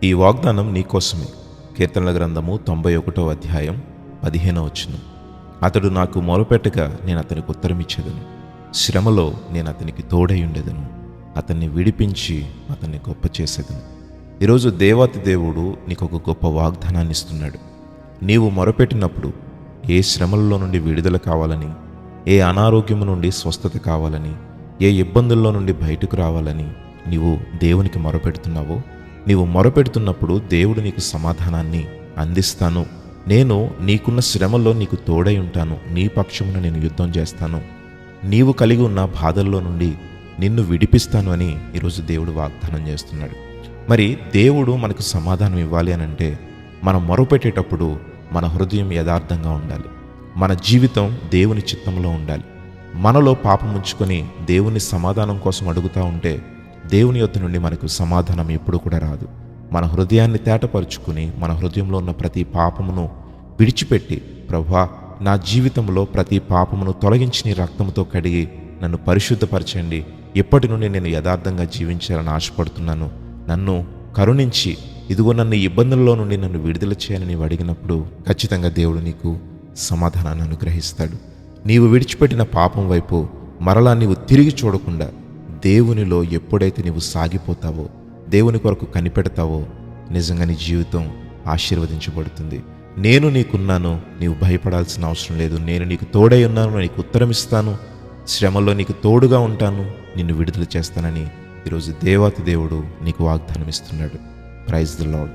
ఈ వాగ్దానం నీకోసమే. కీర్తనల గ్రంథము 91వ అధ్యాయం 15వ వచనం. అతడు నాకు మొరపెట్టగా నేను అతనికి ఉత్తరమిచ్చేదను. శ్రమలో నేను అతనికి తోడై ఉండేదను. అతన్ని విడిపించి అతన్ని గొప్ప చేసేదను. ఈరోజు దేవాతి దేవుడు నీకు ఒక గొప్ప వాగ్దానాన్ని ఇస్తున్నాడు. నీవు మొరపెట్టినప్పుడు ఏ శ్రమలలో నుండి విడుదల కావాలని, ఏ అనారోగ్యము నుండి స్వస్థత కావాలని, ఏ ఇబ్బందుల్లో నుండి బయటకు రావాలని నీవు దేవునికి మొరపెడుతున్నావో, నీవు మొరపెడుతున్నప్పుడు దేవుడు నీకు సమాధానాన్ని అందిస్తాను. నేను నీకున్న శ్రమలో నీకు తోడై ఉంటాను. నీ పక్షమున నేను యుద్ధం చేస్తాను. నీవు కలిగి ఉన్న బాధల్లో నుండి నిన్ను విడిపిస్తాను అని ఈరోజు దేవుడు వాగ్దానం చేస్తున్నాడు. మరి దేవుడు మనకు సమాధానం ఇవ్వాలి అని అంటే మనం మొరపెట్టేటప్పుడు మన హృదయం యథార్థంగా ఉండాలి. మన జీవితం దేవుని చిత్తంలో ఉండాలి. మనలో పాపం ఉంచుకొని దేవుని సమాధానం కోసం అడుగుతూ ఉంటే దేవుని యొద్ద నుండి మనకు సమాధానం ఎప్పుడు కూడా రాదు. మన హృదయాన్ని తేటపరుచుకుని మన హృదయంలో ఉన్న ప్రతి పాపమును విడిచిపెట్టి, ప్రభువా నా జీవితంలో ప్రతి పాపమును తొలగించి నీ రక్తంతో కడిగి నన్ను పరిశుద్ధపరచండి, ఎప్పటి నుండి నేను యథార్థంగా జీవించాలని ఆశపడుతున్నాను, నన్ను కరుణించి ఇదిగో నన్ను ఇబ్బందుల్లో నుండి నన్ను విడుదల చేయని నీవు అడిగినప్పుడు ఖచ్చితంగా దేవుడు నీకు సమాధానాన్ని అనుగ్రహిస్తాడు. నీవు విడిచిపెట్టిన పాపం వైపు మరలా నీవు తిరిగి చూడకుండా దేవునిలో ఎప్పుడైతే నీవు సాగిపోతావో, దేవుని కొరకు కనిపెడతావో, నిజంగా నీ జీవితం ఆశీర్వదించబడుతుంది. నేను నీకున్నాను, నీవు భయపడాల్సిన అవసరం లేదు. నేను నీకు తోడై ఉన్నాను, నీకు ఉత్తరం ఇస్తాను, శ్రమలో నీకు తోడుగా ఉంటాను, నిన్ను విడుదల చేస్తానని ఈరోజు దేవాతి దేవుడు నీకు వాగ్దానం ఇస్తున్నాడు. Praise the lord.